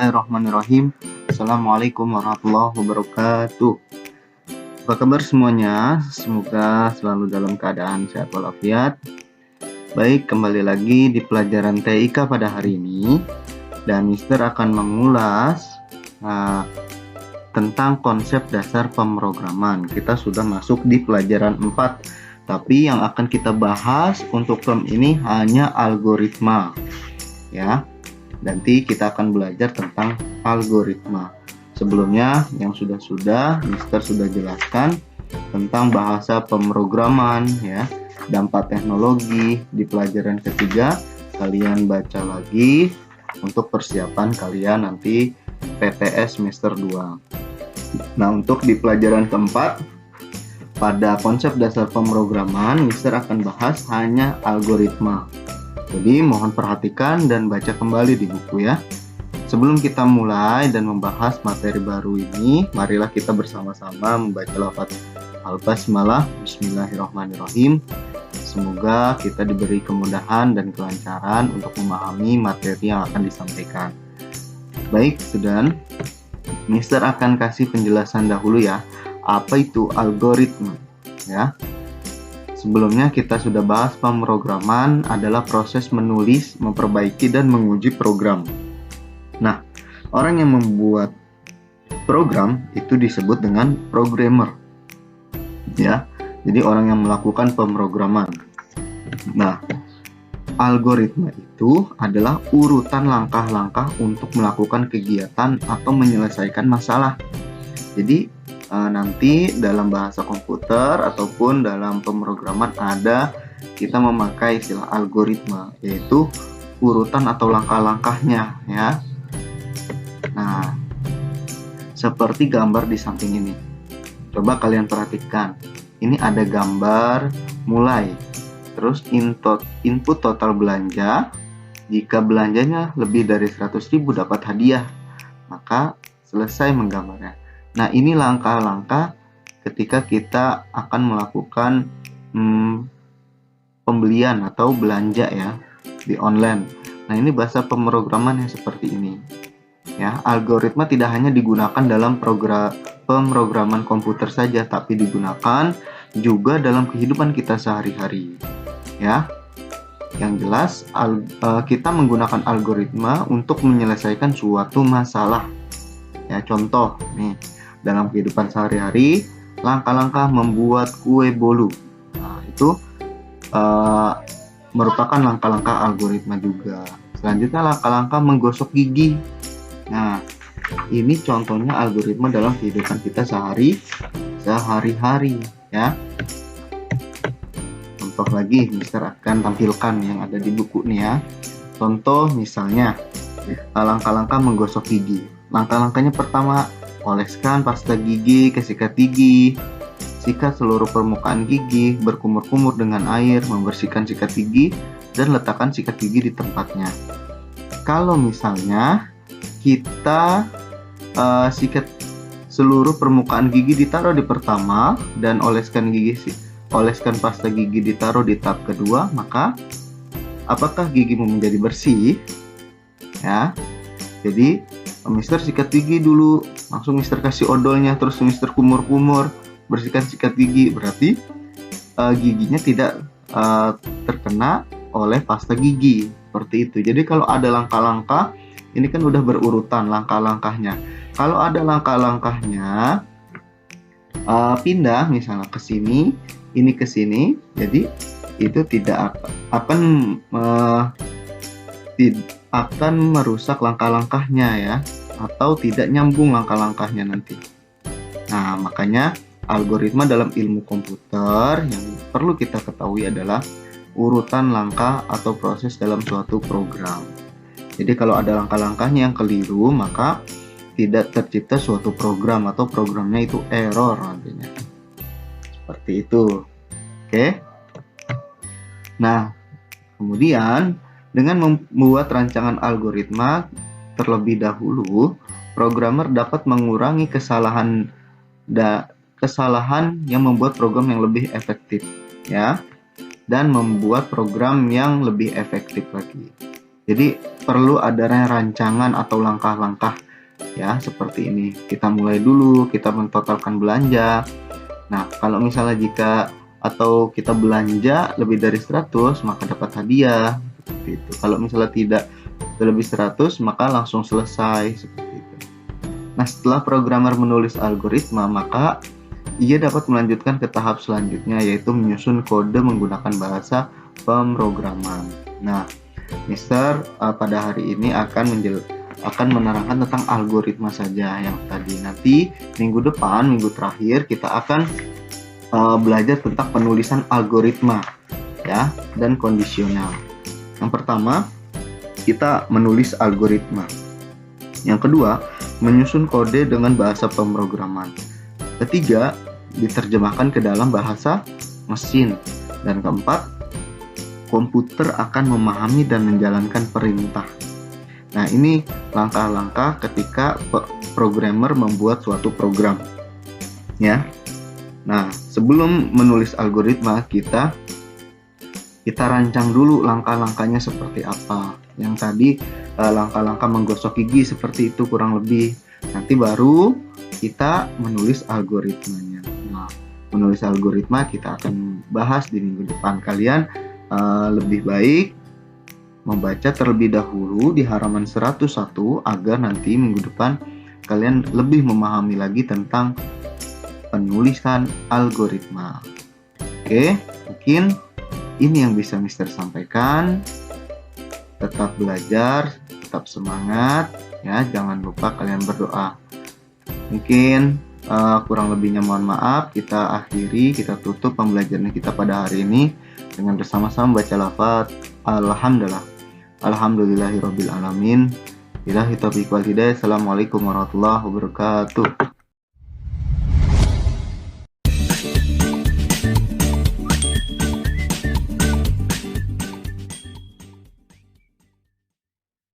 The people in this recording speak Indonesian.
Bismillahirrahmanirrahim. Assalamualaikum warahmatullahi wabarakatuh. Apa kabar semuanya? Semoga selalu dalam keadaan sehat walafiat. Baik, kembali lagi di pelajaran TIK pada hari ini. Dan Mister akan mengulas tentang konsep dasar pemrograman. Kita sudah masuk di pelajaran 4. Tapi yang akan kita bahas untuk term ini hanya algoritma. Ya. Nanti kita akan belajar tentang algoritma. Sebelumnya yang sudah Mister sudah jelaskan tentang bahasa pemrograman ya, dampak teknologi di pelajaran ketiga. Kalian baca lagi untuk persiapan kalian nanti PTS semester 2. Nah, untuk di pelajaran keempat pada konsep dasar pemrograman, Mister akan bahas hanya algoritma. Jadi mohon perhatikan dan baca kembali di buku ya. Sebelum kita mulai dan membahas materi baru ini, marilah kita bersama-sama membaca lafaz Al-Basmalah. Bismillahirrahmanirrahim. Semoga kita diberi kemudahan dan kelancaran untuk memahami materi yang akan disampaikan. Baik, Sudan, Mister akan kasih penjelasan dahulu ya. Apa itu algoritma? Ya. Sebelumnya kita sudah bahas pemrograman adalah proses menulis, memperbaiki, dan menguji program. Nah, orang yang membuat program itu disebut dengan programmer. Ya, jadi orang yang melakukan pemrograman. Nah, algoritma itu adalah urutan langkah-langkah untuk melakukan kegiatan atau menyelesaikan masalah. Jadi nanti dalam bahasa komputer ataupun dalam pemrograman ada kita memakai istilah algoritma, yaitu urutan atau langkah-langkahnya ya. Nah, seperti gambar di samping ini. Coba kalian perhatikan. Ini ada gambar mulai. Terus input total belanja. Jika belanjanya lebih dari 100.000 dapat hadiah. Maka selesai menggambarnya. Nah, ini langkah-langkah ketika kita akan melakukan pembelian atau belanja ya di online. Nah, ini bahasa pemrograman yang seperti ini. Ya, algoritma tidak hanya digunakan dalam pemrograman komputer saja, tapi digunakan juga dalam kehidupan kita sehari-hari. Ya. Yang jelas kita menggunakan algoritma untuk menyelesaikan suatu masalah. Ya, contoh nih. Dalam kehidupan sehari-hari, langkah-langkah membuat kue bolu. Nah, itu merupakan langkah-langkah algoritma juga. Selanjutnya, langkah-langkah menggosok gigi. Nah, ini contohnya algoritma dalam kehidupan kita sehari-hari, ya. Contoh lagi, Mister akan tampilkan yang ada di buku nih ya. Contoh misalnya, langkah-langkah menggosok gigi. Langkah-langkahnya pertama, oleskan pasta gigi ke sikat gigi. Sikat seluruh permukaan gigi, berkumur-kumur dengan air, membersihkan sikat gigi, dan letakkan sikat gigi di tempatnya. Kalau misalnya kita sikat seluruh permukaan gigi ditaruh di pertama dan oleskan pasta gigi ditaruh di tahap kedua, maka apakah gigimu menjadi bersih? Ya. Jadi Mister sikat gigi dulu, langsung Mister kasih odolnya, terus Mister kumur-kumur, bersihkan sikat gigi, berarti giginya tidak terkena oleh pasta gigi, seperti itu. Jadi kalau ada langkah-langkah, ini kan udah berurutan langkah-langkahnya. Kalau ada langkah-langkahnya, pindah misalnya ke sini, ini ke sini, jadi itu tidak akan merusak langkah-langkahnya ya, atau tidak nyambung langkah-langkahnya nanti. Nah, makanya algoritma dalam ilmu komputer yang perlu kita ketahui adalah urutan langkah atau proses dalam suatu program. Jadi kalau ada langkah-langkahnya yang keliru, maka tidak tercipta suatu program atau programnya itu error nantinya. Seperti itu. Oke. Nah, kemudian dengan membuat rancangan algoritma terlebih dahulu, programmer dapat mengurangi kesalahan yang membuat program yang lebih efektif, ya, dan membuat program yang lebih efektif lagi. Jadi perlu adanya rancangan atau langkah-langkah ya, seperti ini. Kita mulai dulu, kita mentotalkan belanja. Nah, kalau misalnya kita belanja lebih dari 100, maka dapat hadiah seperti itu. Kalau misalnya tidak lebih 100, maka langsung selesai seperti itu. Nah, setelah programmer menulis algoritma, maka ia dapat melanjutkan ke tahap selanjutnya, yaitu menyusun kode menggunakan bahasa pemrograman. Nah, Mister pada hari ini akan menerangkan tentang algoritma saja yang tadi. Nanti minggu terakhir kita akan belajar tentang penulisan algoritma ya, dan kondisional. Yang pertama, kita menulis algoritma. Yang kedua, menyusun kode dengan bahasa pemrograman. Ketiga, diterjemahkan ke dalam bahasa mesin. Dan keempat, komputer akan memahami dan menjalankan perintah. Nah, ini langkah-langkah ketika programmer membuat suatu program. Ya. Nah, sebelum menulis algoritma, kita rancang dulu langkah-langkahnya seperti apa. Yang tadi langkah-langkah menggosok gigi seperti itu kurang lebih. Nanti baru kita menulis algoritmanya. Nah, menulis algoritma kita akan bahas di minggu depan. Kalian lebih baik membaca terlebih dahulu di halaman 101 agar nanti minggu depan kalian lebih memahami lagi tentang penulisan algoritma. Oke, mungkin ini yang bisa Mister sampaikan. Tetap belajar, tetap semangat ya, jangan lupa kalian berdoa. Mungkin kurang lebihnya mohon maaf. Kita akhiri, kita tutup pembelajaran kita pada hari ini dengan bersama-sama baca lafaz alhamdulillah. Alhamdulillahirabbil alamin. Billahi taufiq wal hidayah. Assalamualaikum warahmatullahi wabarakatuh.